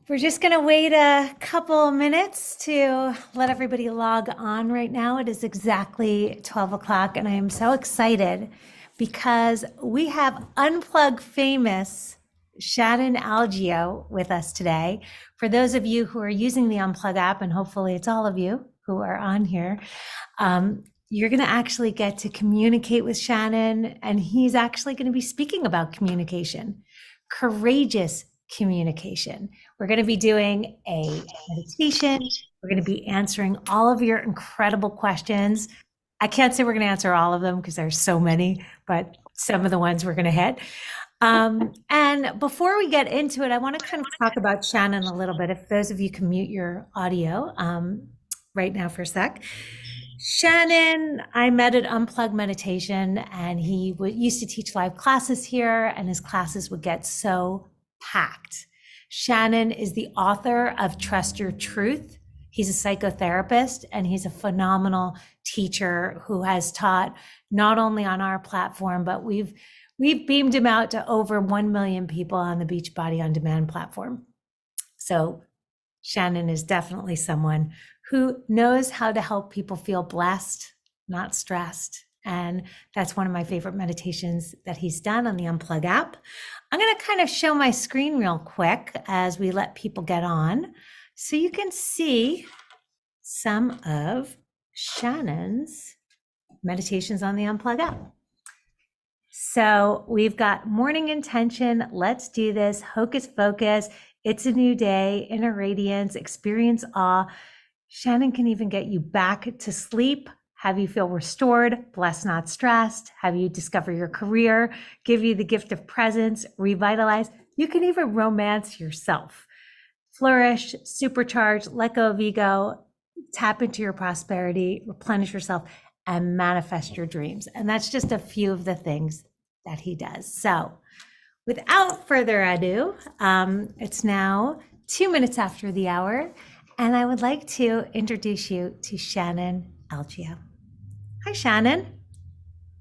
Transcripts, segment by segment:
We're just going to wait a couple minutes to let everybody log on right now. It is exactly 12 o'clock, and I am so excited because we have Unplug famous Shannon Algeo with us today. For those of you who are using the Unplug app, and hopefully it's all of you who are on here, you're going to actually get to communicate with Shannon, and he's actually going to be speaking about communication, courageous communication. We're going to be doing a meditation. We're going to be answering all of your incredible questions. I can't say we're going to answer all of them because there's so many, but some of the ones we're going to hit. And before we get into it, I want to kind of talk about Shannon a little bit. If those of you can mute your audio right now for a sec. Shannon, I met at Unplug Meditation, and he used to teach live classes here, and his classes would get so packed. Shannon is the author of Trust Your Truth. He's a psychotherapist, and he's a phenomenal teacher who has taught not only on our platform, but we've beamed him out to over 1 million people on the Beachbody On Demand platform. So Shannon is definitely someone who knows how to help people feel blessed, not stressed. And that's one of my favorite meditations that he's done on the Unplug app. I'm going to kind of show my screen real quick as we let people get on so you can see some of Shannon's meditations on the Unplug app. So we've got morning intention. Let's do this. Hocus pocus. It's a new day. Inner radiance. Experience awe. Shannon can even get you back to sleep, have you feel restored, blessed, not stressed, have you discover your career, give you the gift of presence, revitalize. You can even romance yourself. Flourish, supercharge, let go of ego, tap into your prosperity, replenish yourself, and manifest your dreams. And that's just a few of the things that he does. So without further ado, it's now 2 minutes after the hour, and I would like to introduce you to Shannon Algeo. Hi, Shannon.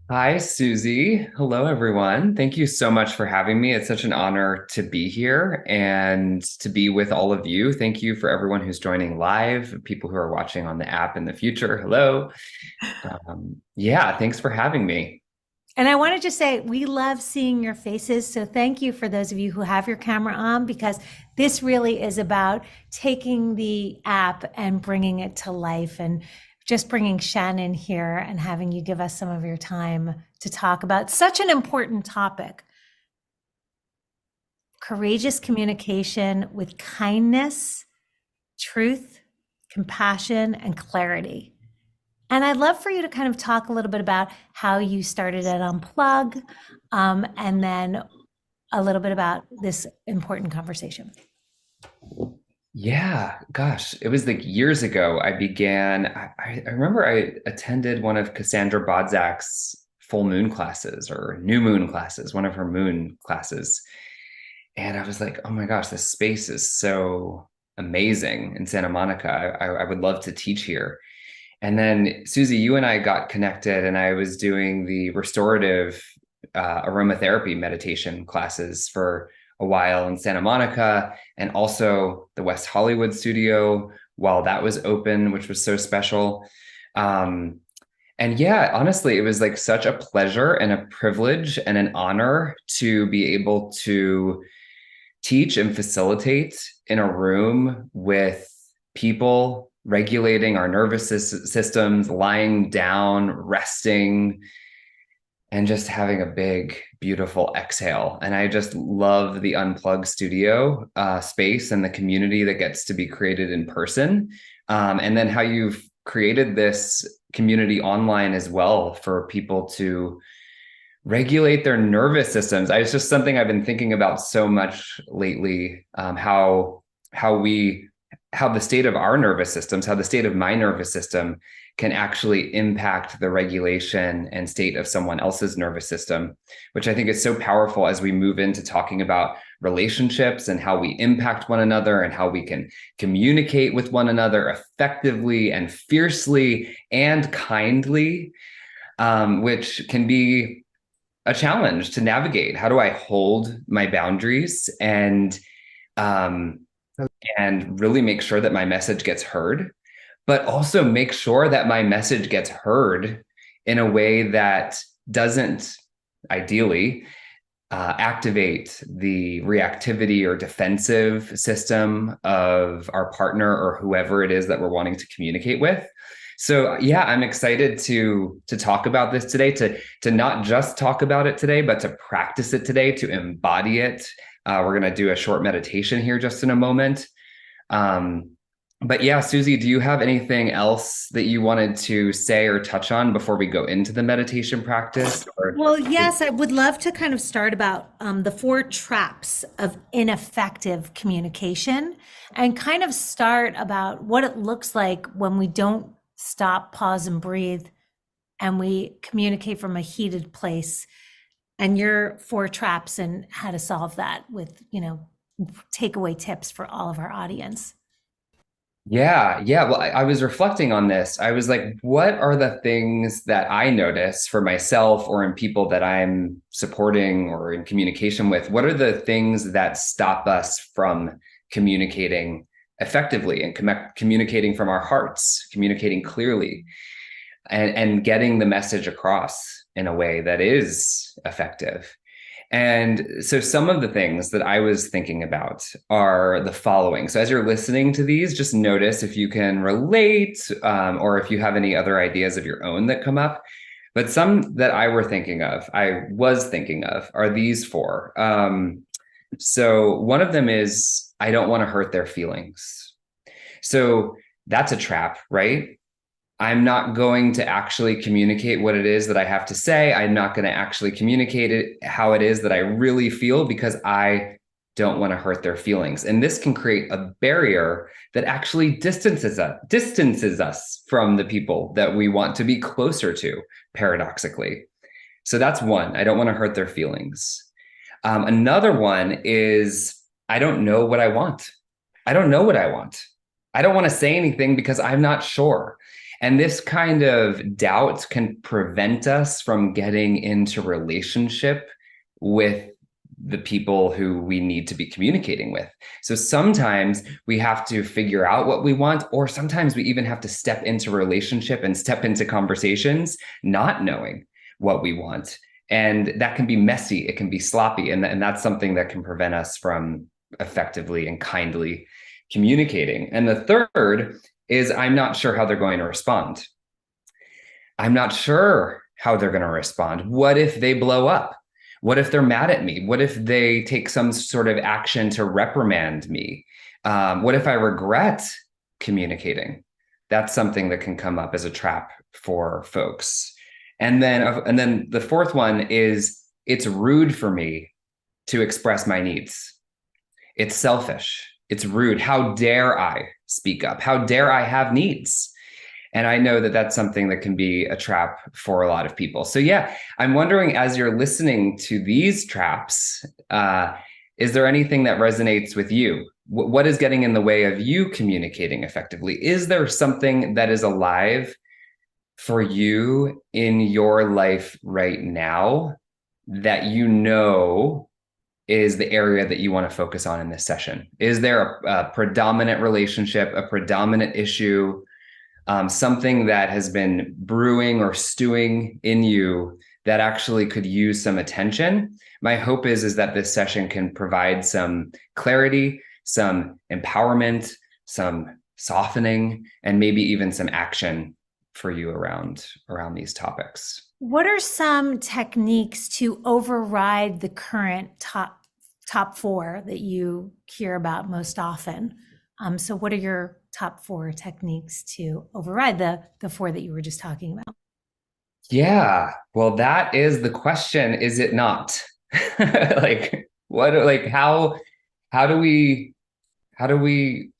Hi, Susie. Hello, everyone. Thank you so much for having me. It's such an honor to be here and to be with all of you. Thank you for everyone who's joining live, people who are watching on the app in the future. Hello. Yeah, thanks for having me. And I want to just say, we love seeing your faces. So thank you for those of you who have your camera on, because this really is about taking the app and bringing it to life, and just bringing Shannon here and having you give us some of your time to talk about such an important topic. Courageous communication with kindness, truth, compassion, and clarity. And I'd love for you to kind of talk a little bit about how you started at Unplug, and then a little bit about this important conversation. Yeah, gosh, it was like years ago. I remember I attended one of Cassandra Bodzak's full moon classes or new moon classes, one of her moon classes. And I was like, oh my gosh, this space is so amazing in Santa Monica. I would love to teach here. And then, Susie, you and I got connected, and I was doing the restorative aromatherapy meditation classes for a while in Santa Monica, and also the West Hollywood studio while that was open, which was so special. Um, and yeah, honestly, it was like such a pleasure and a privilege and an honor to be able to teach and facilitate in a room with people regulating our nervous systems, lying down, resting, and just having a big, beautiful exhale. And I just love the Unplug studio space and the community that gets to be created in person. And then how you've created this community online as well for people to regulate their nervous systems. It's just something I've been thinking about so much lately. How the state of our nervous systems, how the state of my nervous system can actually impact the regulation and state of someone else's nervous system, which I think is so powerful as we move into talking about relationships and how we impact one another and how we can communicate with one another effectively and fiercely and kindly, which can be a challenge to navigate. How do I hold my boundaries and and really make sure that my message gets heard, but also make sure that my message gets heard in a way that doesn't ideally activate the reactivity or defensive system of our partner or whoever it is that we're wanting to communicate with. So yeah, I'm excited to talk about this today, to not just talk about it today, but to practice it today, to embody it. We're going to do a short meditation here just in a moment. But yeah, Susie, do you have anything else that you wanted to say or touch on before we go into the meditation practice? Well, yes, I would love to kind of start about the 4 traps of ineffective communication and kind of start about what it looks like when we don't stop, pause, and breathe, and we communicate from a heated place, and your 4 traps and how to solve that with, takeaway tips for all of our audience. Yeah, yeah. Well, I was reflecting on this. I was like, what are the things that I notice for myself or in people that I'm supporting or in communication with? What are the things that stop us from communicating effectively and communicating from our hearts, communicating clearly, and getting the message across in a way that is effective? And so some of the things that I was thinking about are the following. So as you're listening to these, just notice if you can relate, or if you have any other ideas of your own that come up. But some that I was thinking of are these 4. So one of them is, I don't want to hurt their feelings. So that's a trap, right? I'm not going to actually communicate what it is that I have to say. I'm not going to actually communicate it how it is that I really feel because I don't want to hurt their feelings. And this can create a barrier that actually distances us from the people that we want to be closer to, paradoxically. So that's one. I don't want to hurt their feelings. Another one is, I don't know what I want. I don't know what I want. I don't want to say anything because I'm not sure. And this kind of doubt can prevent us from getting into relationship with the people who we need to be communicating with. So sometimes we have to figure out what we want, or sometimes we even have to step into relationship and step into conversations not knowing what we want. And that can be messy, it can be sloppy, and that's something that can prevent us from effectively and kindly communicating. And the third is, I'm not sure how they're going to respond. I'm not sure how they're going to respond. What if they blow up? What if they're mad at me? What if they take some sort of action to reprimand me? What if I regret communicating? That's something that can come up as a trap for folks. And then the fourth one is, it's rude for me to express my needs. It's selfish. It's rude. How dare I speak up? How dare I have needs? And I know that that's something that can be a trap for a lot of people. So yeah, I'm wondering, as you're listening to these traps, is there anything that resonates with you? What is getting in the way of you communicating effectively? Is there something that is alive for you in your life right now that you know is the area that you want to focus on in this session? Is there a predominant relationship, a predominant issue, something that has been brewing or stewing in you that actually could use some attention? My hope is that this session can provide some clarity, some empowerment, some softening, and maybe even some action for you around these topics. What are some techniques to override the current top 4 that you hear about most often? So what are your top 4 techniques to override the 4 that you were just talking about? Yeah, well, that is the question, is it not? Like, how do we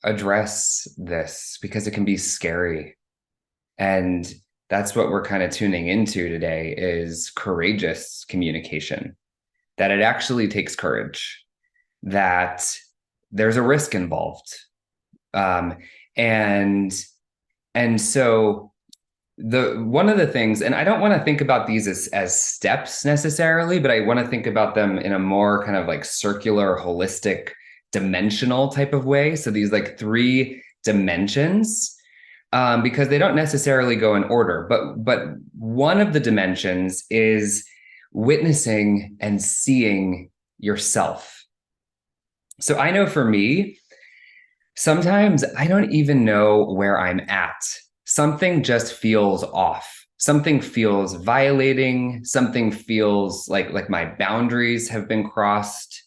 address this? Because it can be scary. And that's what we're kind of tuning into today, is courageous communication, that it actually takes courage, that there's a risk involved. And so one of the things, and I don't want to think about these as steps necessarily, but I want to think about them in a more kind of like circular, holistic dimensional type of way. So these like 3 dimensions, because they don't necessarily go in order, but one of the dimensions is witnessing and seeing yourself. So I know for me, sometimes I don't even know where I'm at. Something just feels off. Something feels violating. Something feels like my boundaries have been crossed.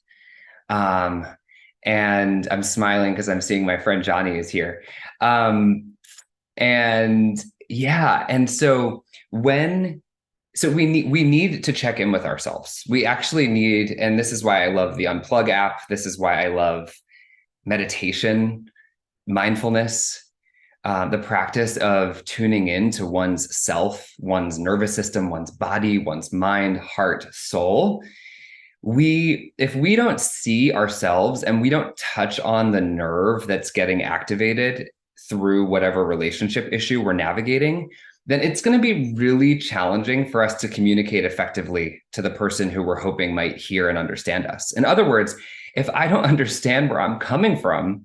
And I'm smiling because I'm seeing my friend Johnny is here. And yeah, and so we need to check in with ourselves. We actually need, and this is why I love the Unplug app. This is why I love meditation, mindfulness, the practice of tuning into one's self, one's nervous system, one's body, one's mind, heart, soul. If we don't see ourselves and we don't touch on the nerve that's getting activated through whatever relationship issue we're navigating, then it's going to be really challenging for us to communicate effectively to the person who we're hoping might hear and understand us. In other words, if I don't understand where I'm coming from,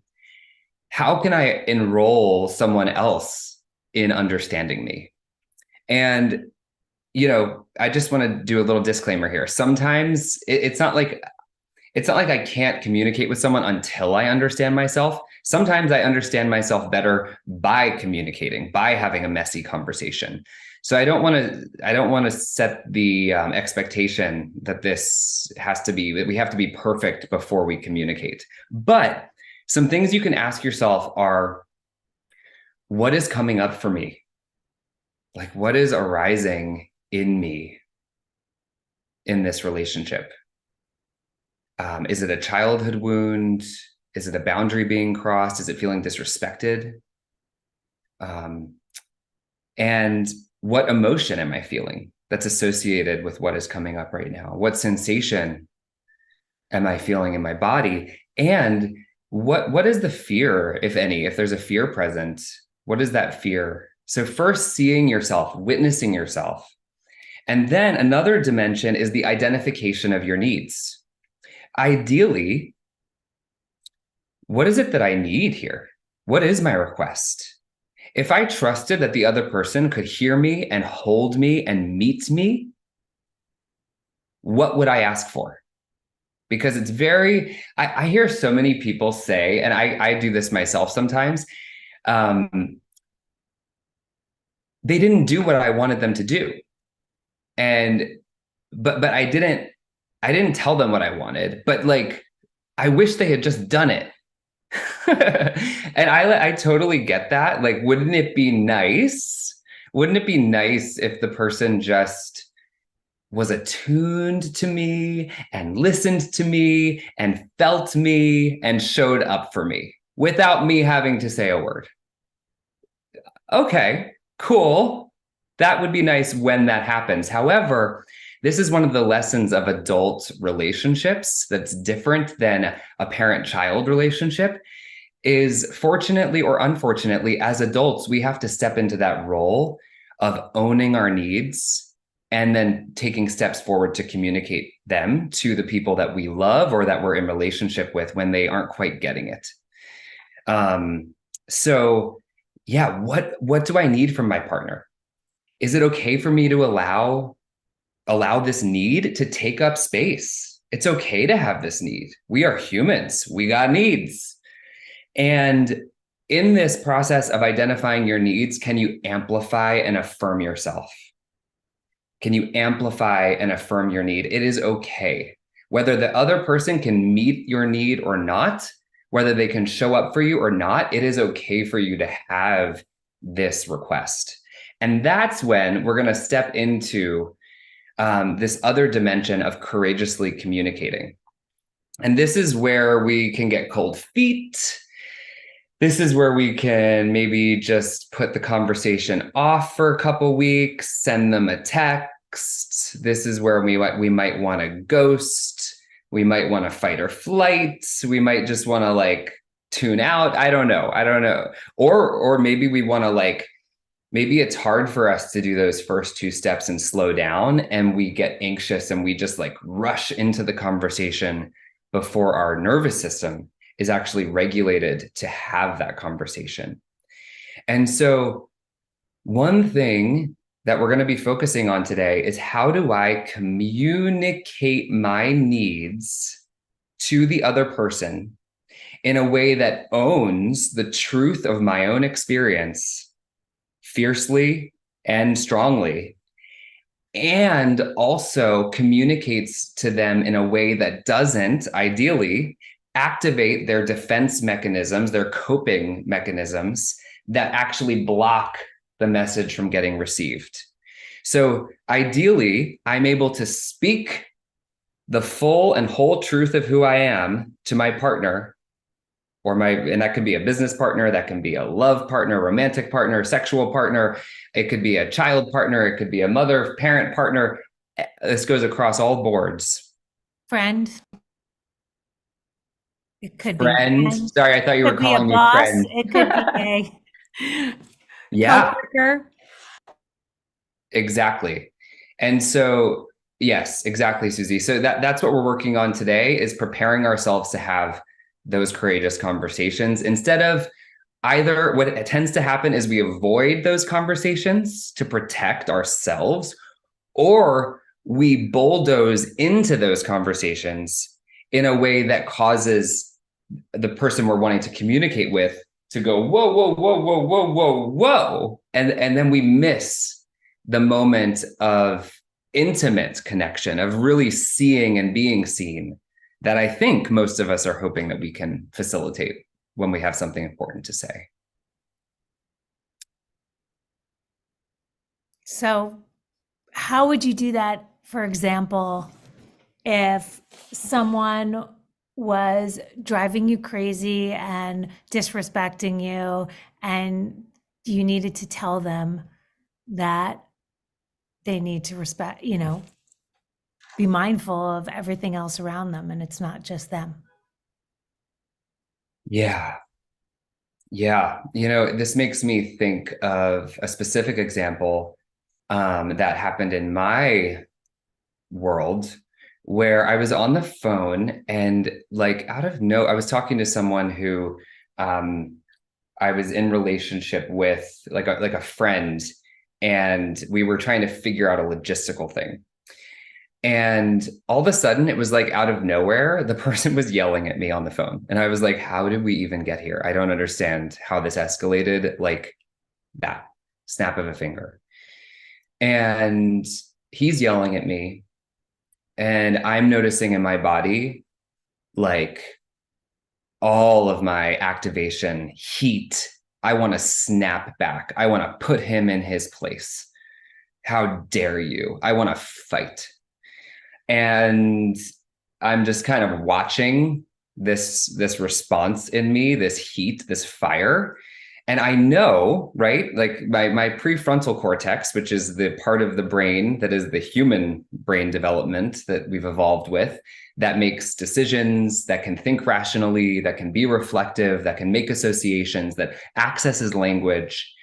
how can I enroll someone else in understanding me? And, I just want to do a little disclaimer here. Sometimes it's not like I can't communicate with someone until I understand myself. Sometimes I understand myself better by communicating, by having a messy conversation. So I don't want to set the expectation that that we have to be perfect before we communicate. But some things you can ask yourself are, what is coming up for me? Like, what is arising in me in this relationship? Is it a childhood wound? Is it a boundary being crossed? Is it feeling disrespected? And what emotion am I feeling that's associated with what is coming up right now? What sensation am I feeling in my body? And what is the fear, if any? If there's a fear present, what is that fear? So first, seeing yourself, witnessing yourself. And then another dimension is the identification of your needs. Ideally, what is it that I need here? What is my request? If I trusted that the other person could hear me and hold me and meet me, what would I ask for? Because it's I hear so many people say, and I do this myself sometimes, they didn't do what I wanted them to do. But I didn't tell them what I wanted, but like, I wish they had just done it. And I totally get that. Like, wouldn't it be nice? Wouldn't it be nice if the person just was attuned to me and listened to me and felt me and showed up for me without me having to say a word? Okay, cool. That would be nice when that happens. However, this is one of the lessons of adult relationships that's different than a parent-child relationship, is fortunately or unfortunately, as adults, we have to step into that role of owning our needs and then taking steps forward to communicate them to the people that we love or that we're in relationship with when they aren't quite getting it. So yeah, what do I need from my partner? Is it okay for me to allow this need to take up space? It's okay to have this need. We are humans. We got needs. And in this process of identifying your needs, can you amplify and affirm yourself? Can you amplify and affirm your need? It is okay. Whether the other person can meet your need or not, whether they can show up for you or not, it is okay for you to have this request. And that's when we're going to step into this other dimension of courageously communicating. And this is where we can get cold feet. This is where we can maybe just put the conversation off for a couple weeks, send them a text. This is where we might want to ghost. We might want to fight or flight. We might just want to like tune out. I don't know. Or maybe we want to maybe it's hard for us to do those first 2 steps and slow down, and we get anxious and we just like rush into the conversation before our nervous system is actually regulated to have that conversation. And so one thing that we're going to be focusing on today is, how do I communicate my needs to the other person in a way that owns the truth of my own experience fiercely and strongly, and also communicates to them in a way that doesn't, ideally, activate their defense mechanisms, their coping mechanisms that actually block the message from getting received. So ideally, I'm able to speak the full and whole truth of who I am to my partner, and that can be a business partner, that can be a love partner, romantic partner, sexual partner, it could be a child partner, it could be a mother, parent partner. This goes across all boards. Friend. It could be a Friend. friend. Sorry, I thought you It were could be a calling me boss. friend. It could be a Yeah, coworker. exactly. And so, yes, exactly, Susie. So that's what we're working on today, is preparing ourselves to have those courageous conversations. Instead of, either what tends to happen is we avoid those conversations to protect ourselves, or we bulldoze into those conversations in a way that causes the person we're wanting to communicate with to go, whoa, whoa, whoa, whoa, whoa, whoa, whoa. And then we miss the moment of intimate connection, of really seeing and being seen, that I think most of us are hoping that we can facilitate when we have something important to say. So, how would you do that, for example, if someone was driving you crazy and disrespecting you, and you needed to tell them that they need to respect, be mindful of everything else around them, and it's not just them? Yeah. Yeah. This makes me think of a specific example that happened in my world, where I was on the phone and, like, I was talking to someone who I was in relationship with, like a friend, and we were trying to figure out a logistical thing. And all of a sudden, it was like out of nowhere, the person was yelling at me on the phone. And I was like, how did we even get here? I don't understand how this escalated like that, snap of a finger. And he's yelling at me, and I'm noticing in my body, like, all of my activation, heat. I want to snap back. I want to put him in his place. How dare you? I want to fight. And I'm just kind of watching this response in me, this heat, this fire. And I know, right? Like my prefrontal cortex, which is the part of the brain that is the human brain development that we've evolved with, that makes decisions, that can think rationally, that can be reflective, that can make associations, that accesses language.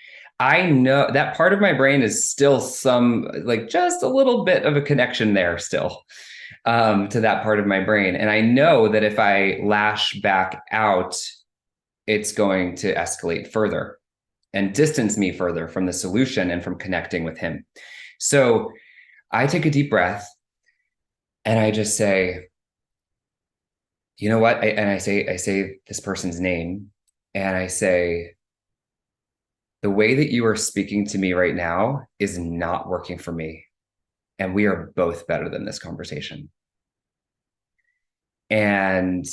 I know that part of my brain is still just a little bit of a connection there still, to that part of my brain. And I know that if I lash back out, it's going to escalate further and distance me further from the solution and from connecting with him. So I take a deep breath and I just say, you know what? I say this person's name, and I say, the way that you are speaking to me right now is not working for me. And we are both better than this conversation. And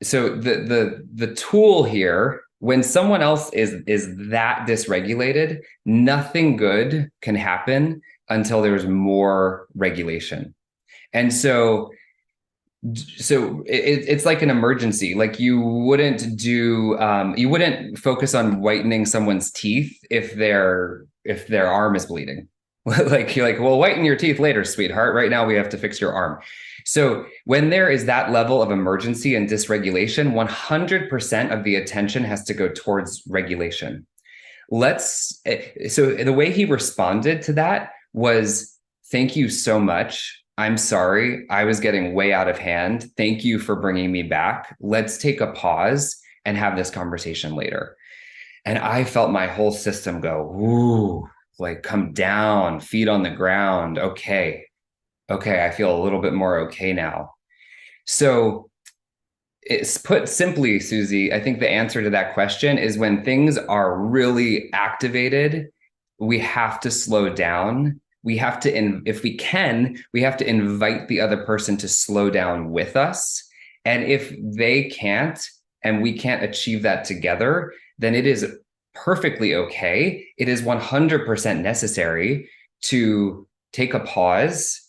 so the tool here, when someone else is that dysregulated, nothing good can happen until there's more regulation. And so it's like an emergency. Like you wouldn't focus on whitening someone's teeth if their arm is bleeding. Like you're like, well, whiten your teeth later, sweetheart. Right now we have to fix your arm. So when there is that level of emergency and dysregulation, 100% of the attention has to go towards regulation. So the way he responded to that was, thank you so much I'm sorry. I was getting way out of hand. Thank you for bringing me back. Let's take a pause and have this conversation later. And I felt my whole system go, ooh, like come down, feet on the ground. Okay. Okay. I feel a little bit more okay now. So it's put simply, Susie, I think the answer to that question is when things are really activated, we have to slow down. We have to, if we can, we have to invite the other person to slow down with us. And if they can't, and we can't achieve that together, then it is perfectly okay. It is 100% necessary to take a pause.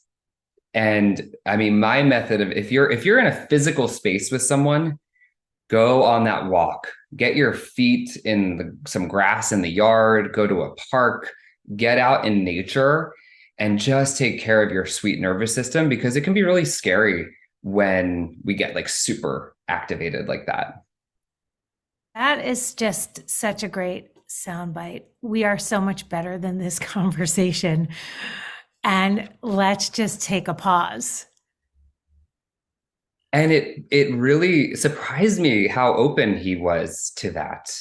And I mean, my method of if you're in a physical space with someone, go on that walk, get your feet in some grass in the yard, go to a park, get out in nature, and just take care of your sweet nervous system because it can be really scary when we get like super activated like that. That is just such a great soundbite. We are so much better than this conversation. And let's just take a pause. And it really surprised me how open he was to that.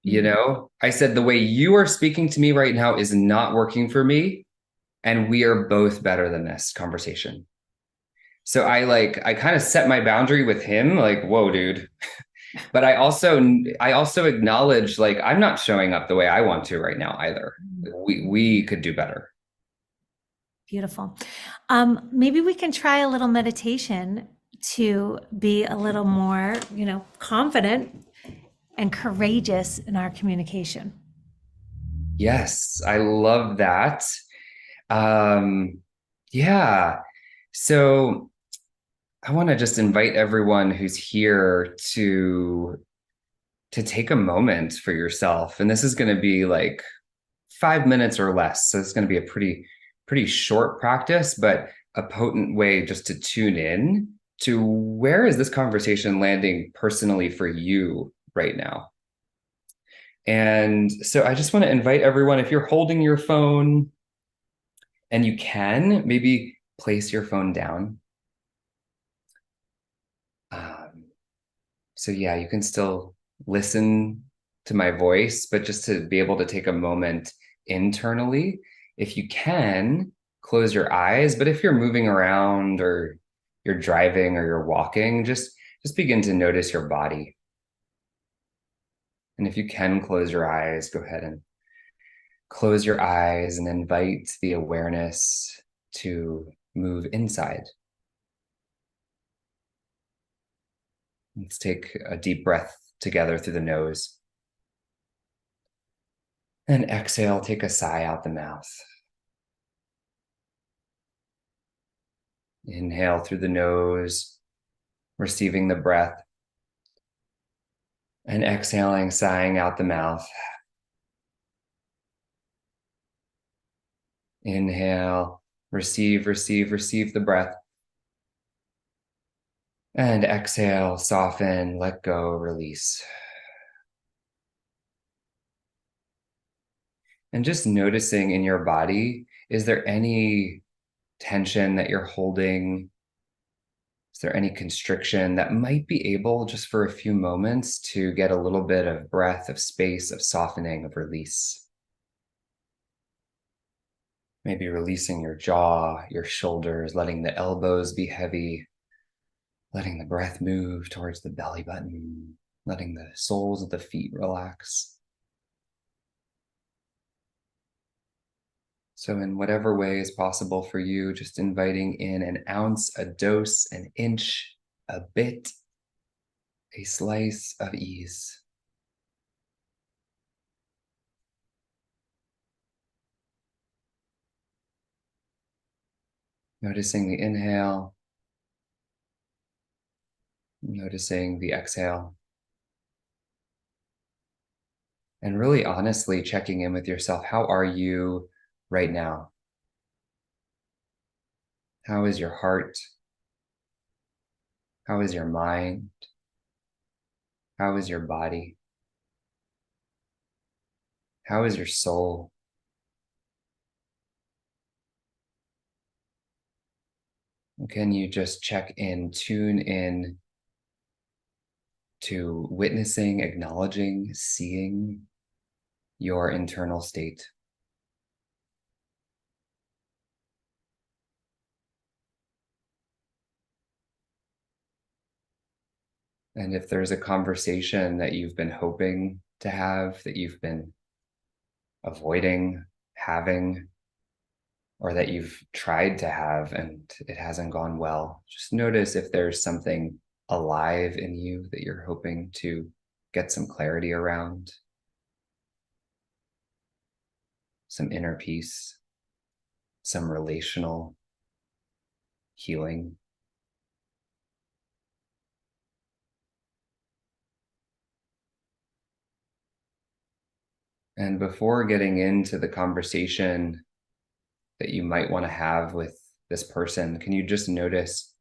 You know, I said, the way you are speaking to me right now is not working for me. And we are both better than this conversation. So I kind of set my boundary with him, like, whoa, dude. But I also acknowledge like I'm not showing up the way I want to right now either. We could do better. Beautiful. Maybe we can try a little meditation to be a little more, confident and courageous in our communication. Yes, I love that. Um, yeah. So I want to just invite everyone who's here to take a moment for yourself. And this is going to be like 5 minutes or less. So it's going to be a pretty short practice, but a potent way just to tune in to where is this conversation landing personally for you right now. And so I just want to invite everyone, if you're holding your phone and you can, maybe place your phone down. Um, so yeah, you can still listen to my voice, but just to be able to take a moment internally, if you can, close your eyes. But if you're moving around or you're driving or you're walking, just begin to notice your body. And if you can close your eyes, go ahead and close your eyes and invite the awareness to move inside. Let's take a deep breath together through the nose. And exhale, take a sigh out the mouth. Inhale through the nose, receiving the breath. And exhaling, sighing out the mouth. Inhale, receive the breath. And exhale, soften, let go, release. And just noticing in your body, is there any tension that you're holding? Is there any constriction that might be able, just for a few moments, to get a little bit of breath, of space, of softening, of release? Maybe releasing your jaw, your shoulders, letting the elbows be heavy, letting the breath move towards the belly button, letting the soles of the feet relax. So in whatever way is possible for you, just inviting in an ounce, a dose, an inch, a bit, a slice of ease. Noticing the inhale, noticing the exhale, and really honestly checking in with yourself. How are you right now? How is your heart? How is your mind? How is your body? How is your soul? Can you just check in, tune in to witnessing, acknowledging, seeing your internal state? And if there's a conversation that you've been hoping to have, that you've been avoiding having, or that you've tried to have and it hasn't gone well, just notice if there's something alive in you that you're hoping to get some clarity around, some inner peace, some relational healing. And before getting into the conversation that you might want to have with this person, can you just notice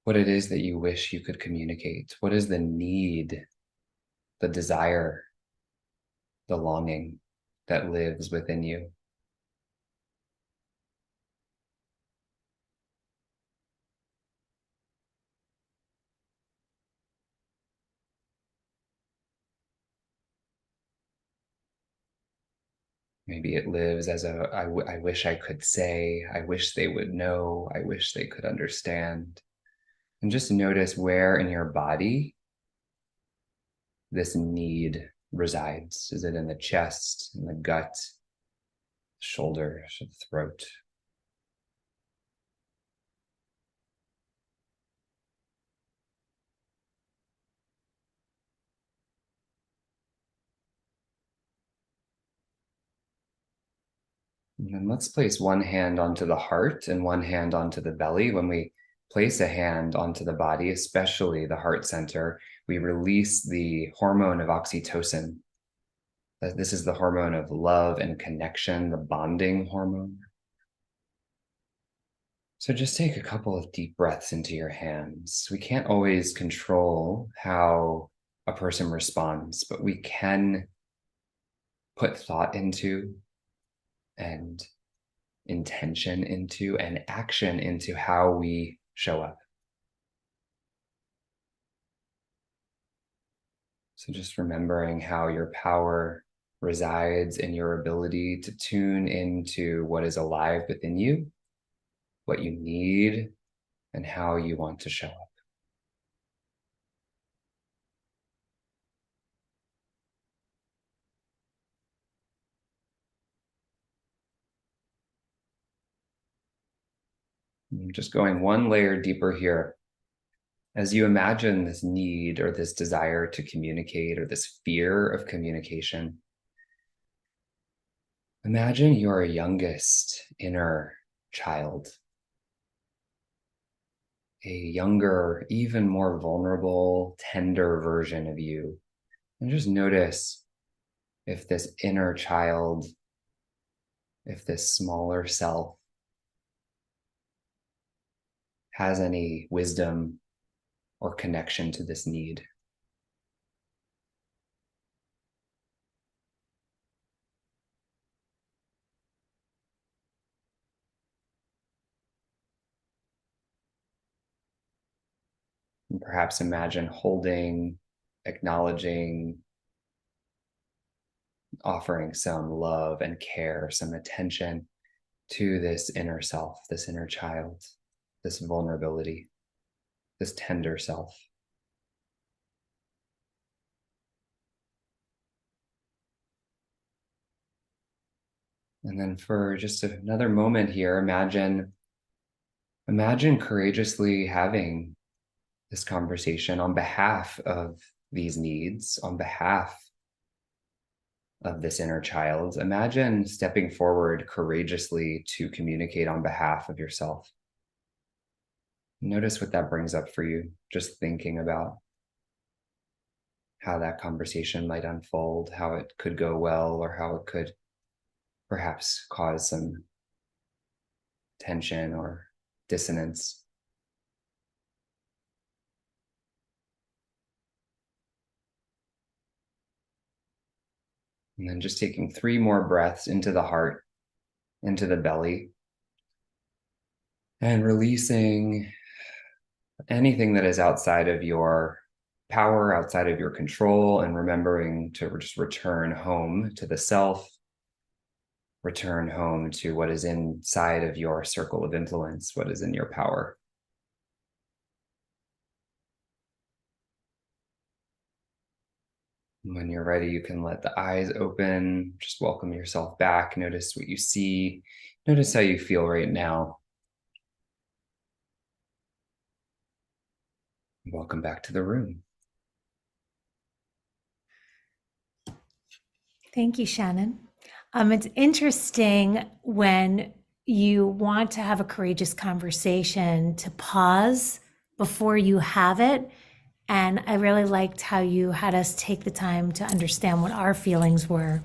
what it is that you wish you could communicate? What is the need, the desire, the longing that lives within you? Maybe it lives as I wish I could say, I wish they would know, I wish they could understand. And just notice where in your body this need resides. Is it in the chest, in the gut, shoulders, the throat? And then let's place one hand onto the heart and one hand onto the belly. When we place a hand onto the body, especially the heart center, we release the hormone of oxytocin. This is the hormone of love and connection, the bonding hormone. So just take a couple of deep breaths into your hands. We can't always control how a person responds, but we can put thought into and intention into and action into how we show up. So just remembering how your power resides in your ability to tune into what is alive within you, what you need, and how you want to show up. And just going one layer deeper here. As you imagine this need or this desire to communicate or this fear of communication, imagine your youngest inner child, a younger, even more vulnerable, tender version of you. And just notice if this inner child, if this smaller self has any wisdom or connection to this need. And perhaps imagine holding, acknowledging, offering some love and care, some attention to this inner self, this inner child, this vulnerability, this tender self. And then for just another moment here, imagine courageously having this conversation on behalf of these needs, on behalf of this inner child. Imagine stepping forward courageously to communicate on behalf of yourself. Notice what that brings up for you, just thinking about how that conversation might unfold, how it could go well, or how it could perhaps cause some tension or dissonance. And then just taking 3 more breaths into the heart, into the belly. and releasing anything that is outside of your power, outside of your control, and remembering to just return home to the self, return home to what is inside of your circle of influence, what is in your power. When you're ready, you can let the eyes open, just welcome yourself back. Notice what you see. Notice how you feel right now. Welcome back to the room. Thank you, Shannon. It's interesting when you want to have a courageous conversation to pause before you have it. And I really liked how you had us take the time to understand what our feelings were.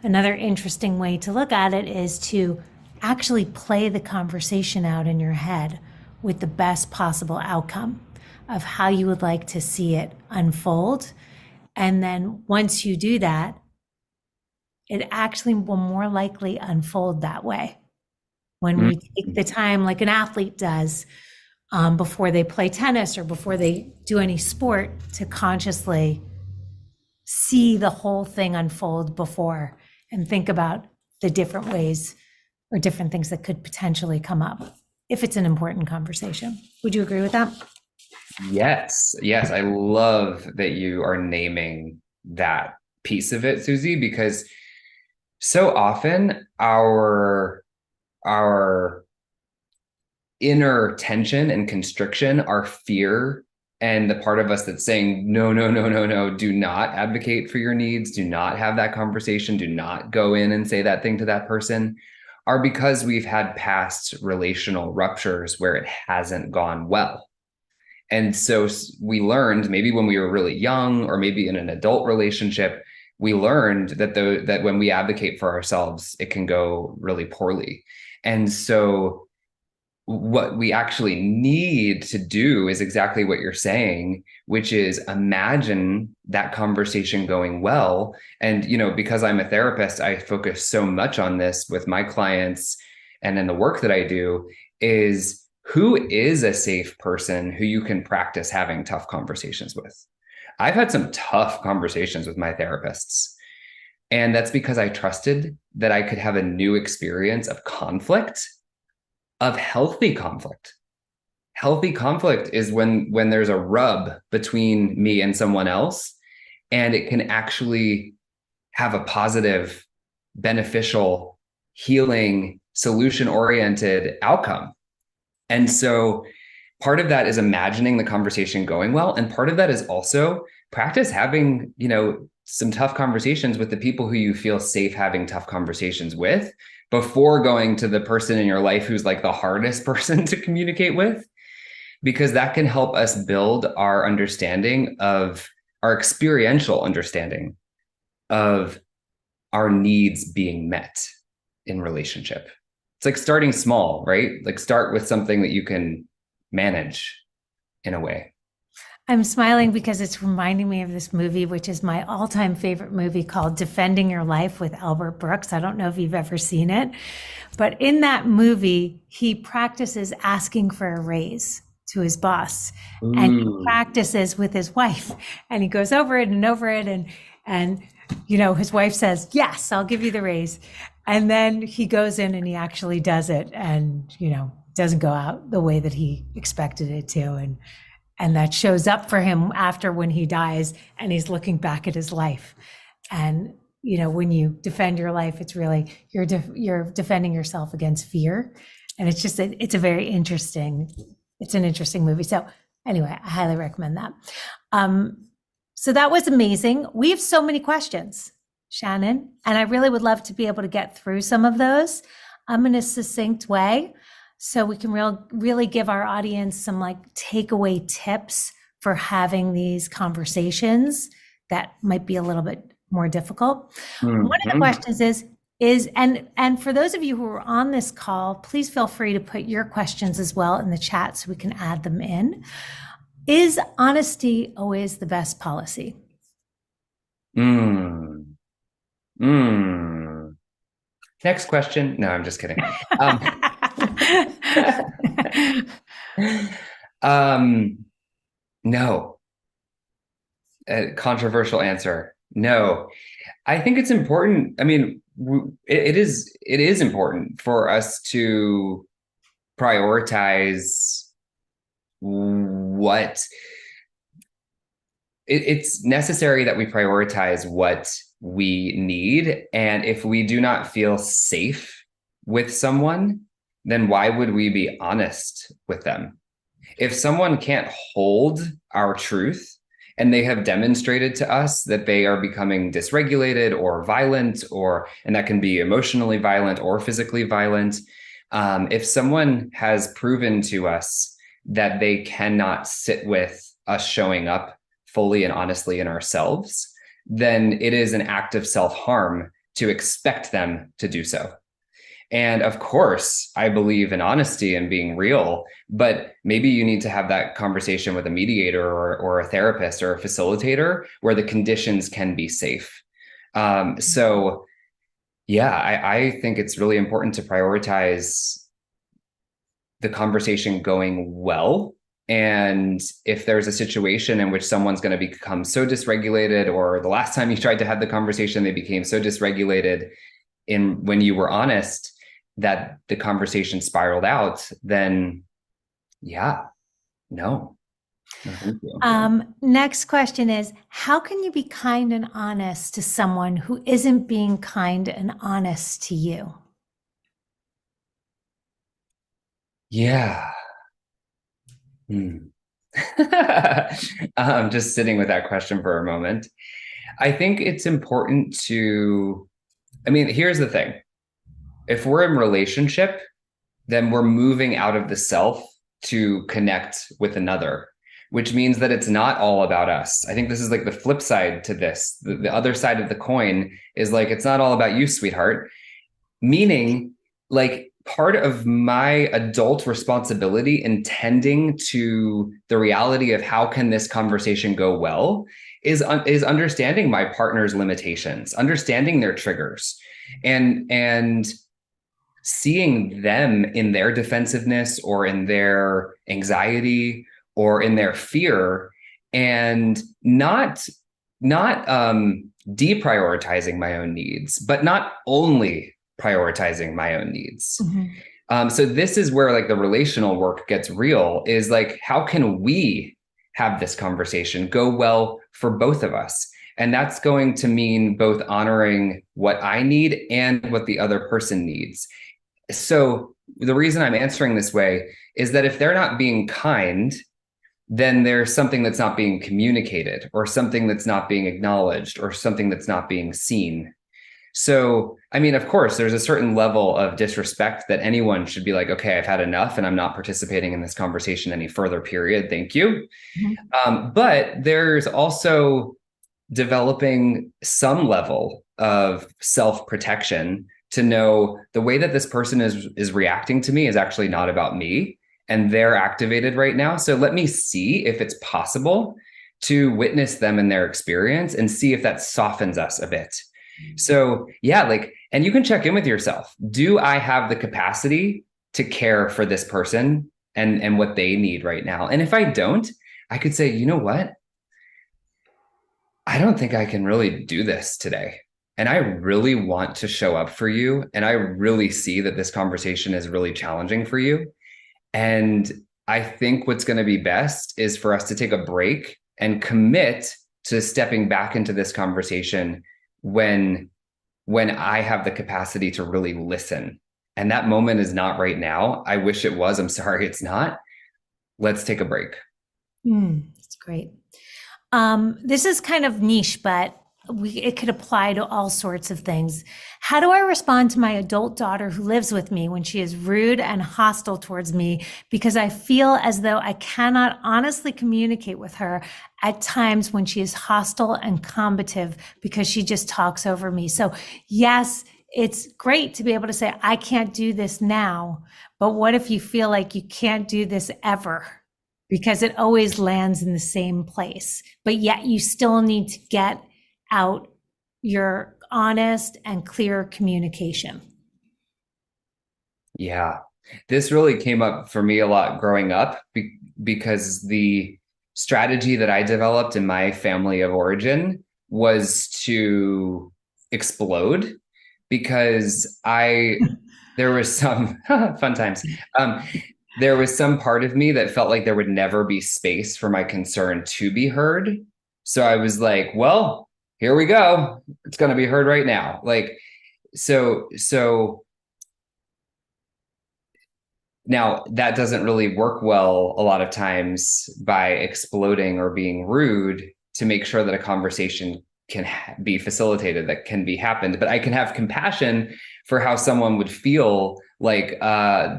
Another interesting way to look at it is to actually play the conversation out in your head with the best possible outcome of how you would like to see it unfold. And then once you do that, it actually will more likely unfold that way. When we take the time, like an athlete does, before they play tennis or before they do any sport, to consciously see the whole thing unfold before and think about the different ways or different things that could potentially come up if it's an important conversation. Would you agree with that? Yes, yes. I love that you are naming that piece of it, Susie, because so often our inner tension and constriction, our fear, and the part of us that's saying, no, no, no, no, no, do not advocate for your needs, do not have that conversation, do not go in and say that thing to that person, are because we've had past relational ruptures where it hasn't gone well. And so we learned, maybe when we were really young or maybe in an adult relationship, we learned that when we advocate for ourselves, it can go really poorly. And so what we actually need to do is exactly what you're saying, which is imagine that conversation going well. And, because I'm a therapist, I focus so much on this with my clients and in the work that I do is who is a safe person who you can practice having tough conversations with. I've had some tough conversations with my therapists, and that's because I trusted that I could have a new experience of conflict, of healthy conflict. Healthy conflict is when there's a rub between me and someone else, and it can actually have a positive, beneficial, healing, solution-oriented outcome. And so part of that is imagining the conversation going well. And part of that is also practice having, some tough conversations with the people who you feel safe having tough conversations with before going to the person in your life who's like the hardest person to communicate with, because that can help us build our understanding of our experiential understanding of our needs being met in relationship. It's like starting small, right? Like start with something that you can manage in a way. I'm smiling because it's reminding me of this movie, which is my all-time favorite movie, called Defending Your Life with Albert Brooks. I don't know if you've ever seen it, but in that movie, he practices asking for a raise to his boss. Ooh. And he practices with his wife, and he goes over it and over it. And his wife says, yes, I'll give you the raise. And then he goes in and he actually does it, and, doesn't go out the way that he expected it to. And that shows up for him after, when he dies and he's looking back at his life. And, when you defend your life, it's really, you're defending yourself against fear. And it's just, it's an interesting movie. So anyway, I highly recommend that. So that was amazing. We have so many questions, Shannon, and I really would love to be able to get through some of those in a succinct way, so we can really give our audience some takeaway tips for having these conversations that might be a little bit more difficult. Mm-hmm. One of the questions is and for those of you who are on this call, please feel free to put your questions as well in the chat so we can add them in. Is honesty always the best policy? Next question. No, I'm just kidding. Um, no. A controversial answer. No. I think it's important. I mean, it is important for us to prioritize what it's necessary that we prioritize what we need. And if we do not feel safe with someone, then why would we be honest with them? If someone can't hold our truth and they have demonstrated to us that they are becoming dysregulated or violent, or, and that can be emotionally violent or physically violent, if someone has proven to us that they cannot sit with us showing up fully and honestly in ourselves, then it is an act of self-harm to expect them to do so. And of course, I believe in honesty and being real, but maybe you need to have that conversation with a mediator or a therapist or a facilitator where the conditions can be safe. So yeah, I think it's really important to prioritize the conversation going well. And if there's a situation in which someone's going to become so dysregulated, or the last time you tried to have the conversation, they became so dysregulated in when you were honest that the conversation spiraled out, then yeah, no. No, thank you. Next question is, how can you be kind and honest to someone who isn't being kind and honest to you? Yeah. Hmm. Just sitting with that question for a moment. I think it's important to, I mean, here's the thing. If we're in relationship, then we're moving out of the self to connect with another, which means that it's not all about us. I think this is like the flip side to this. The other side of the coin is like, it's not all about you, sweetheart. Meaning, like, part of my adult responsibility in tending to the reality of how can this conversation go well is understanding my partner's limitations, understanding their triggers, and seeing them in their defensiveness or in their anxiety or in their fear, and not deprioritizing my own needs, but not only prioritizing my own needs. So this is where like the relational work gets real, is like, how can we have this conversation go well for both of us? And that's going to mean both honoring what I need and what the other person needs. So the reason I'm answering this way is that if they're not being kind, then there's something that's not being communicated, or something that's not being acknowledged, or something that's not being seen. So, I mean, of course, there's a certain level of disrespect that anyone should be like, okay, I've had enough and I'm not participating in this conversation any further, period. Thank you. But there's also developing some level of self-protection to know the way that this person is reacting to me is actually not about me, and they're activated right now. So let me see if it's possible to witness them in their experience and see if that softens us a bit. So yeah, like, and you can check in with yourself. Do I have the capacity to care for this person and what they need right now? And if I don't, I could say, you know what? I don't think I can really do this today. And I really want to show up for you. And I really see that this conversation is really challenging for you. And I think what's going to be best is for us to take a break and commit to stepping back into this conversation when I have the capacity to really listen. And that moment is not right now. I wish it was. I'm sorry, it's not. Let's take a break. That's great. This is kind of niche, but it could apply to all sorts of things. How do I respond to my adult daughter who lives with me when she is rude and hostile towards me because I feel as though I cannot honestly communicate with her at times when she is hostile and combative because she just talks over me? So yes, it's great to be able to say, I can't do this now, but what if you feel like you can't do this ever? Because it always lands in the same place, but yet you still need to get out your honest and clear communication. Yeah. This really came up for me a lot growing up because the strategy that I developed in my family of origin was to explode because there was some fun times. Um, there was some part of me that felt like there would never be space for my concern to be heard. So I was like, well, here we go. It's going to be heard right now. Like, so now, that doesn't really work well a lot of times by exploding or being rude to make sure that a conversation can be facilitated, that can be happened. But I can have compassion for how someone would feel like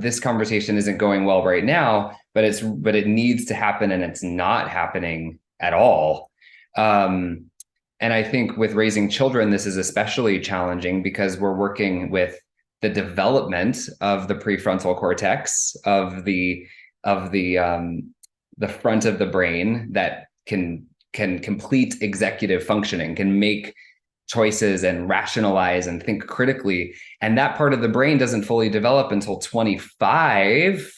this conversation isn't going well right now, but it needs to happen and it's not happening at all. And I think with raising children, this is especially challenging because we're working with the development of the prefrontal cortex of the front of the brain that can complete executive functioning, can make choices and rationalize and think critically. And that part of the brain doesn't fully develop until 25.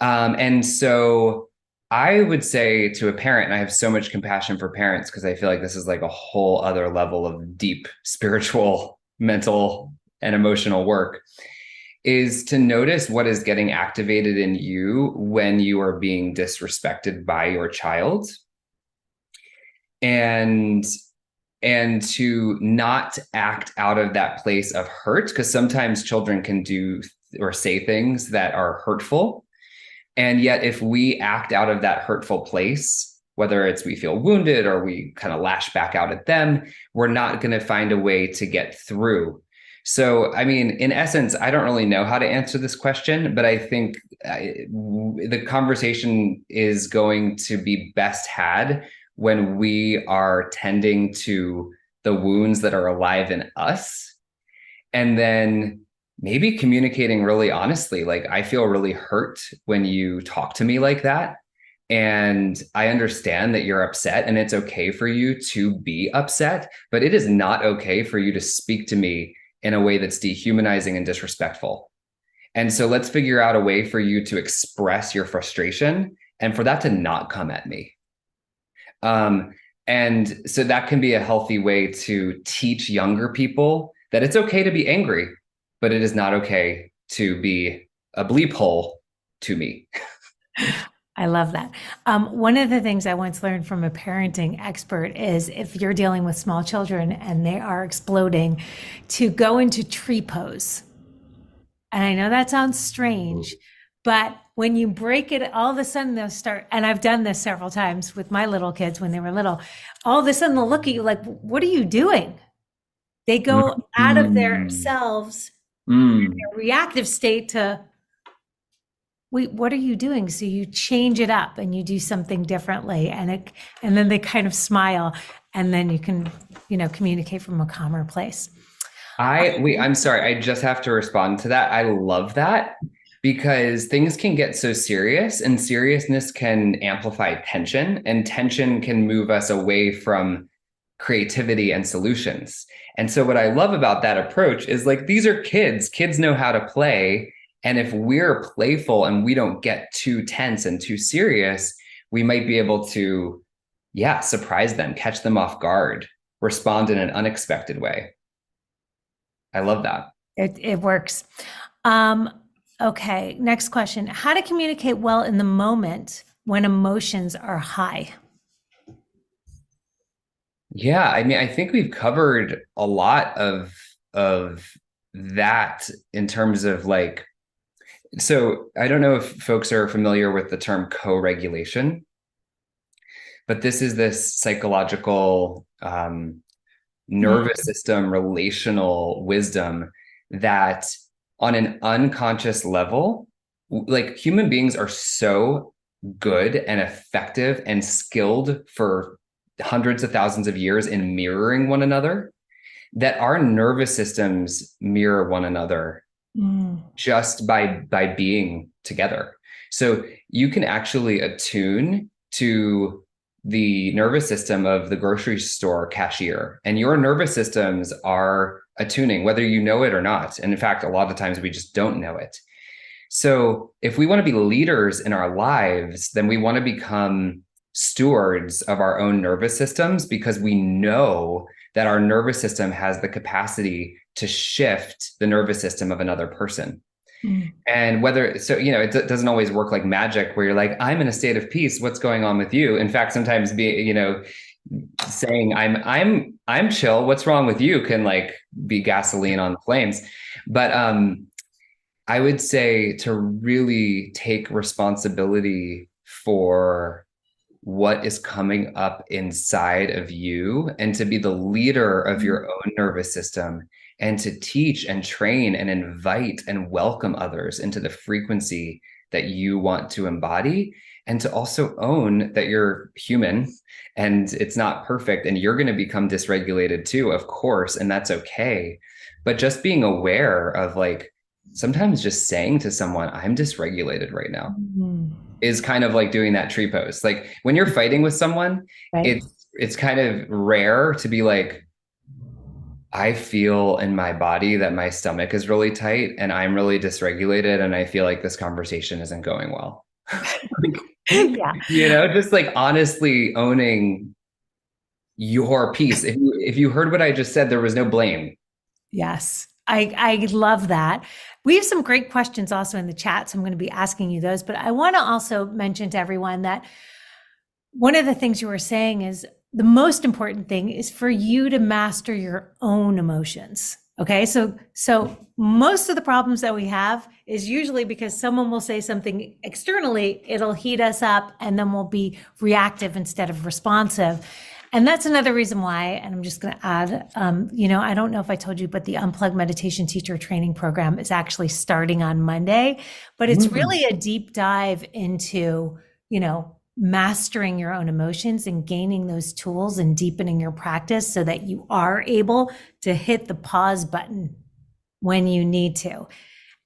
And so I would say to a parent, and I have so much compassion for parents because I feel like this is like a whole other level of deep spiritual, mental, and emotional work, is to notice what is getting activated in you when you are being disrespected by your child, and to not act out of that place of hurt, because sometimes children can do or say things that are hurtful. And yet if we act out of that hurtful place, whether it's we feel wounded or we kind of lash back out at them, we're not going to find a way to get through. So, I mean, in essence, I don't really know how to answer this question, but I think the conversation is going to be best had when we are tending to the wounds that are alive in us. And then maybe communicating really honestly, like, I feel really hurt when you talk to me like that. And I understand that you're upset, and it's okay for you to be upset, but it is not okay for you to speak to me in a way that's dehumanizing and disrespectful. And so let's figure out a way for you to express your frustration and for that to not come at me. And so that can be a healthy way to teach younger people that it's okay to be angry, but it is not okay to be a bleep hole to me. I love that. One of the things I once learned from a parenting expert is if you're dealing with small children and they are exploding, to go into tree pose. And I know that sounds strange, but when you break it, all of a sudden they'll start, and I've done this several times with my little kids when they were little, all of a sudden they'll look at you like, what are you doing? They go out of their selves, their reactive state to, wait, what are you doing? So you change it up and you do something differently, and then they kind of smile, and then you can, communicate from a calmer place. I'm sorry, I just have to respond to that. I love that because things can get so serious, and seriousness can amplify tension, and tension can move us away from creativity and solutions. And so what I love about that approach is, like, these are kids. Kids know how to play. And if we're playful and we don't get too tense and too serious, we might be able to, surprise them, catch them off guard, respond in an unexpected way. I love that. It works. Okay, next question. How to communicate well in the moment when emotions are high? Yeah, I mean, I think we've covered a lot of that in terms of, like, so I don't know if folks are familiar with the term co-regulation, but this is this psychological nervous system relational wisdom that on an unconscious level, like, human beings are so good and effective and skilled for hundreds of thousands of years in mirroring one another, that our nervous systems mirror one another just by being together. So you can actually attune to the nervous system of the grocery store cashier, and your nervous systems are attuning, whether you know it or not. And in fact, a lot of times we just don't know it. So if we want to be leaders in our lives, then we want to become stewards of our own nervous systems, because we know that our nervous system has the capacity to shift the nervous system of another person. Mm. And whether, so, it doesn't always work like magic where you're like, I'm in a state of peace. What's going on with you? In fact, sometimes saying I'm chill. What's wrong with you can like be gasoline on the flames. But I would say to really take responsibility for what is coming up inside of you, and to be the leader of your own nervous system, and to teach and train and invite and welcome others into the frequency that you want to embody, and to also own that you're human and it's not perfect and you're going to become dysregulated too, of course, and that's okay. But just being aware of like, sometimes just saying to someone, I'm dysregulated right now, is kind of like doing that tree pose. Like when you're fighting with someone, Right. it's kind of rare to be like, I feel in my body that my stomach is really tight and I'm really dysregulated and I feel like this conversation isn't going well. Yeah. Just like honestly owning your piece. If you heard what I just said, there was no blame. Yes. I love that. We have some great questions also in the chat, so I'm going to be asking you those. But I want to also mention to everyone that one of the things you were saying is the most important thing is for you to master your own emotions. Okay. So most of the problems that we have is usually because someone will say something externally, it'll heat us up, and then we'll be reactive instead of responsive. And that's another reason why, and I'm just going to add, I don't know if I told you, but the Unplug Meditation Teacher Training Program is actually starting on Monday, but it's really a deep dive into, mastering your own emotions and gaining those tools and deepening your practice so that you are able to hit the pause button when you need to.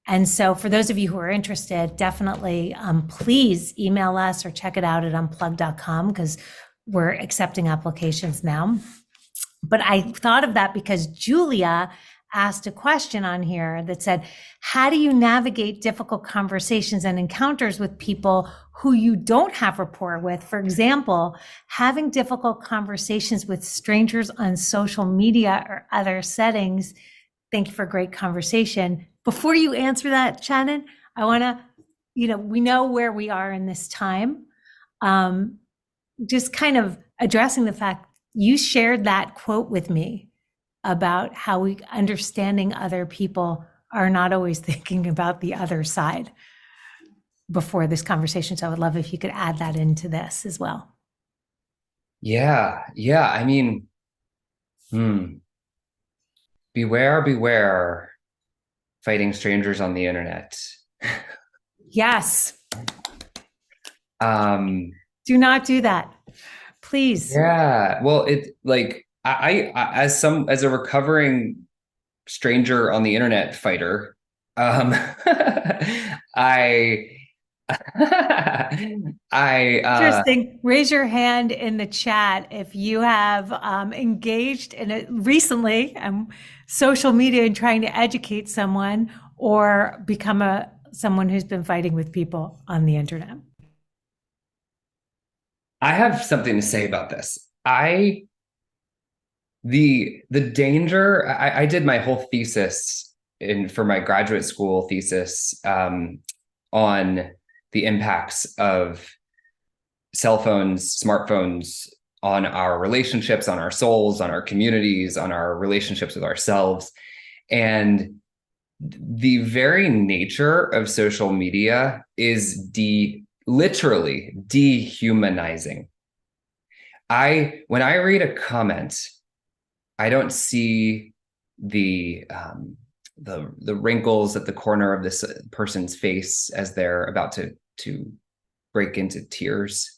And so for those of you who are interested, definitely please email us or check it out at unplug.com, because we're accepting applications now. But I thought of that because Julia asked a question on here that said, how do you navigate difficult conversations and encounters with people who you don't have rapport with? For example, having difficult conversations with strangers on social media or other settings. Thank you for a great conversation. Before you answer that, Shannon, I want to, we know where we are in this time. Just kind of addressing the fact you shared that quote with me about how we understanding other people are not always thinking about the other side before this conversation. So I would love if you could add that into this as well. Yeah. I mean, beware fighting strangers on the internet. Yes. Do not do that, please. Yeah. Well, it like I as a recovering stranger on the internet fighter, I Interesting. Raise your hand in the chat if you have engaged in it recently social media and trying to educate someone or become someone who's been fighting with people on the internet. I have something to say about this. The danger, I did my whole thesis for my graduate school thesis on the impacts of cell phones, smartphones on our relationships, on our souls, on our communities, on our relationships with ourselves. And the very nature of social media is literally dehumanizing. When I read a comment, I don't see the wrinkles at the corner of this person's face as they're about to break into tears.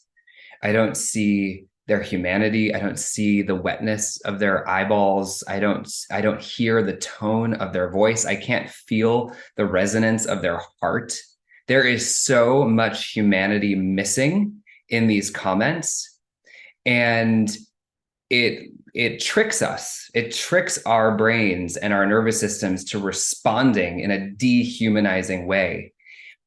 I don't see their humanity. I don't see the wetness of their eyeballs. I don't hear the tone of their voice. I can't feel the resonance of their heart. There is so much humanity missing in these comments, and it tricks us. It tricks our brains and our nervous systems to responding in a dehumanizing way.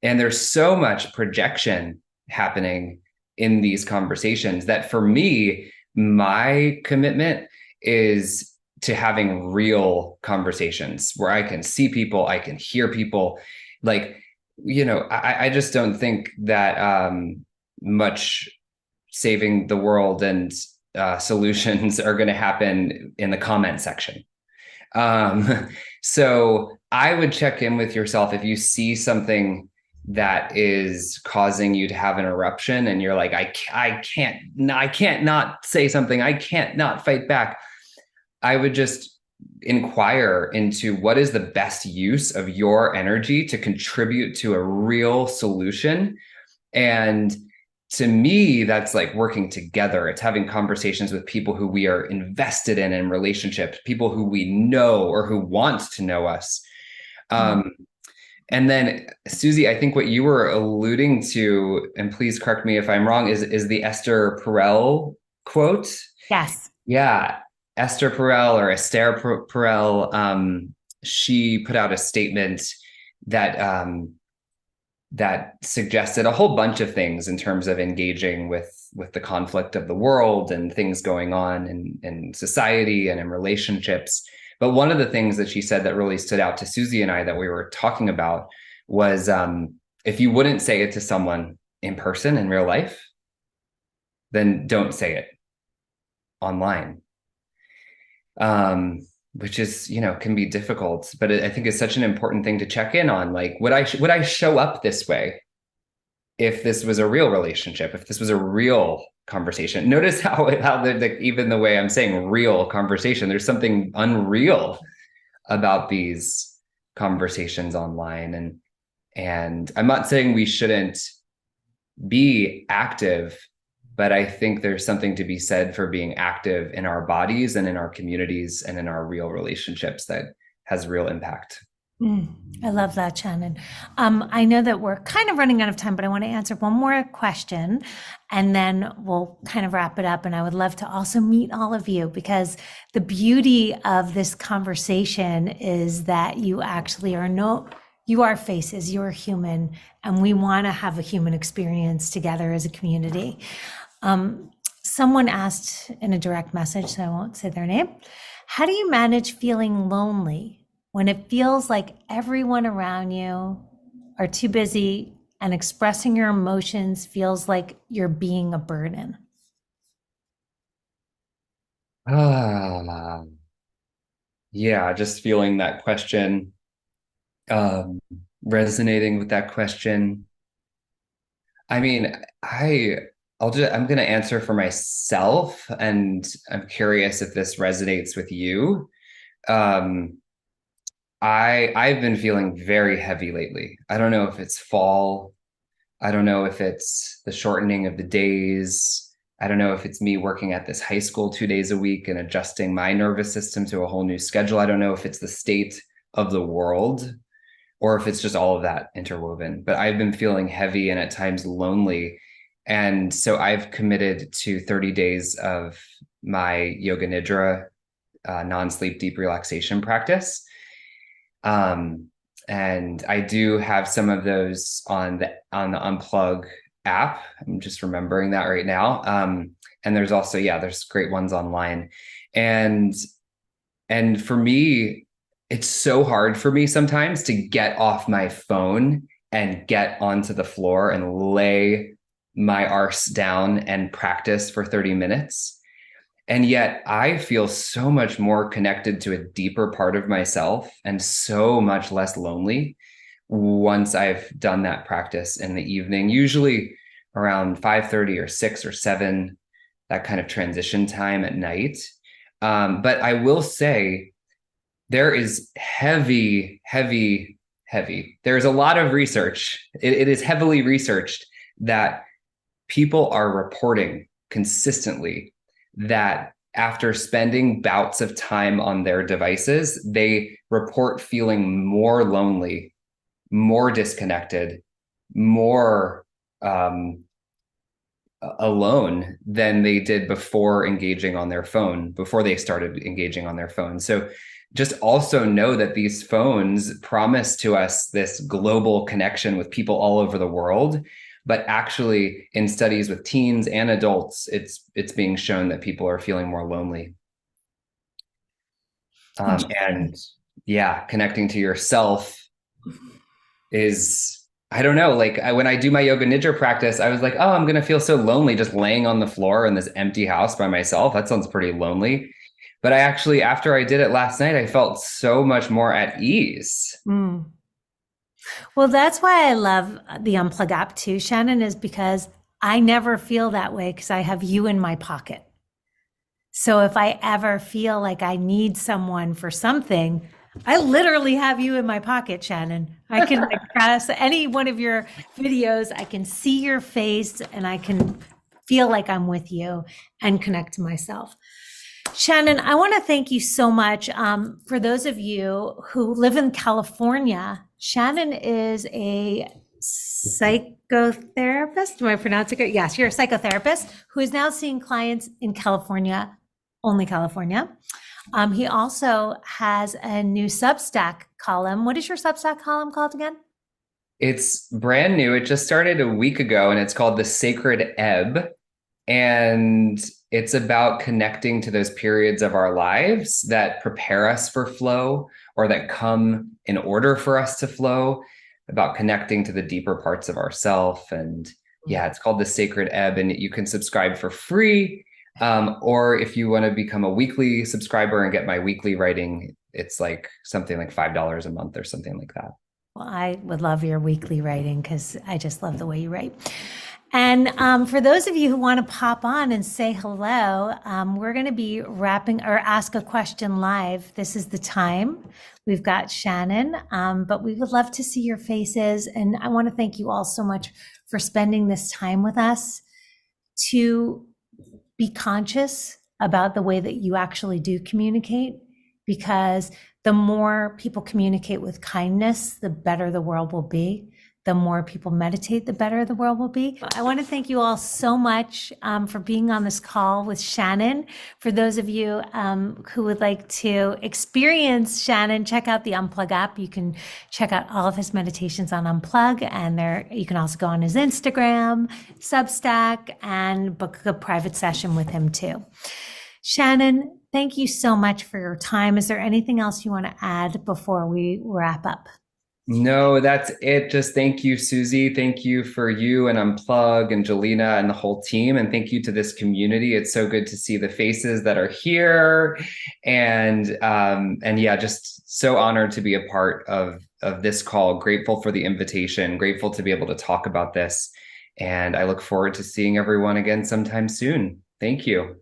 And there's so much projection happening in these conversations that for me, my commitment is to having real conversations where I can see people, I can hear people. Like, I just don't think that much saving the world and solutions are going to happen in the comment section. So I would check in with yourself if you see something that is causing you to have an eruption and you're like, I can't not say something. I can't not fight back. I would just inquire into what is the best use of your energy to contribute to a real solution. And to me, that's like working together. It's having conversations with people who we are invested in relationships, people who we know or who want to know us. And then, Susie, I think what you were alluding to, and please correct me if I'm wrong, is the Esther Perel quote. Yes. Yeah, Esther Perel or Esther Perel. She put out a statement that that suggested a whole bunch of things in terms of engaging with the conflict of the world and things going on in society and in relationships. But one of the things that she said that really stood out to Susie and I that we were talking about was if you wouldn't say it to someone in person in real life, then don't say it online. Which is, can be difficult, but I think it's such an important thing to check in on. Like, would I show up this way if this was a real relationship, if this was a real conversation? Notice how even the way I'm saying real conversation, there's something unreal about these conversations online. And I'm not saying we shouldn't be active, but I think there's something to be said for being active in our bodies and in our communities and in our real relationships that has real impact. I love that, Shannon. I know that we're kind of running out of time, but I want to answer one more question and then we'll kind of wrap it up. And I would love to also meet all of you because the beauty of this conversation is that you actually you are faces, you're human, and we want to have a human experience together as a community. Someone asked in a direct message, so I won't say their name, how do you manage feeling lonely when it feels like everyone around you are too busy and expressing your emotions feels like you're being a burden? Yeah, just feeling that question, resonating with that question. I mean, I'm going to answer for myself, and I'm curious if this resonates with you. I've been feeling very heavy lately. I don't know if it's fall. I don't know if it's the shortening of the days. I don't know if it's me working at this high school 2 days a week and adjusting my nervous system to a whole new schedule. I don't know if it's the state of the world or if it's just all of that interwoven. But I've been feeling heavy and at times lonely. And so I've committed to 30 days of my yoga nidra, non-sleep deep relaxation practice. And I do have some of those on the Unplug app. I'm just remembering that right now. And there's also, there's great ones online. And for me, it's so hard for me sometimes to get off my phone and get onto the floor and lay my arse down and practice for 30 minutes. And yet I feel so much more connected to a deeper part of myself and so much less lonely once I've done that practice in the evening, usually around 5:30 or 6 or 7, that kind of transition time at night. But I will say there is heavy. There's a lot of research. It is heavily researched that people are reporting consistently that after spending bouts of time on their devices, they report feeling more lonely, more disconnected, more alone than they did before engaging on their phone, before they started engaging on their phone. So just also know that these phones promise to us this global connection with people all over the world. But actually, in studies with teens and adults, it's being shown that people are feeling more lonely. And yeah, connecting to yourself is, I don't know, like when I do my yoga nidra practice, I was like, oh, I'm going to feel so lonely just laying on the floor in this empty house by myself. That sounds pretty lonely. But I actually, after I did it last night, I felt so much more at ease. Mm. Well, that's why I love the Unplug app too, Shannon, is because I never feel that way because I have you in my pocket. So if I ever feel like I need someone for something, I literally have you in my pocket, Shannon. I can like, press any one of your videos. I can see your face and I can feel like I'm with you and connect to myself. Shannon, I want to thank you so much. For those of you who live in California, Shannon is a psychotherapist. Do I pronounce it good? Yes, you're a psychotherapist who is now seeing clients in California, only California. He also has a new Substack column. What is your Substack column called again? It's brand new. It just started a week ago and it's called The Sacred Ebb. And it's about connecting to those periods of our lives that prepare us for flow or that come in order for us to flow, about connecting to the deeper parts of ourself. And yeah, it's called The Sacred Ebb, and you can subscribe for free. Or if you want to become a weekly subscriber and get my weekly writing, it's like something like $5 a month or something like that. Well, I would love your weekly writing because I just love the way you write. And for those of you who want to pop on and say hello, we're going to be wrapping or ask a question live. This is the time. We've got Shannon, but we would love to see your faces. And I want to thank you all so much for spending this time with us to be conscious about the way that you actually do communicate, because the more people communicate with kindness, the better the world will be. The more people meditate, the better the world will be. I want to thank you all so much for being on this call with Shannon. For those of you who would like to experience Shannon, check out the Unplug app. You can check out all of his meditations on Unplug, and there you can also go on his Instagram, Substack, and book a private session with him too. Shannon, thank you so much for your time. Is there anything else you want to add before we wrap up? No, that's it. Just thank you, Susie. Thank you for you and Unplug and Jelena and the whole team. And thank you to this community. It's so good to see the faces that are here. And yeah, just so honored to be a part of this call. Grateful for the invitation, grateful to be able to talk about this. And I look forward to seeing everyone again sometime soon. Thank you.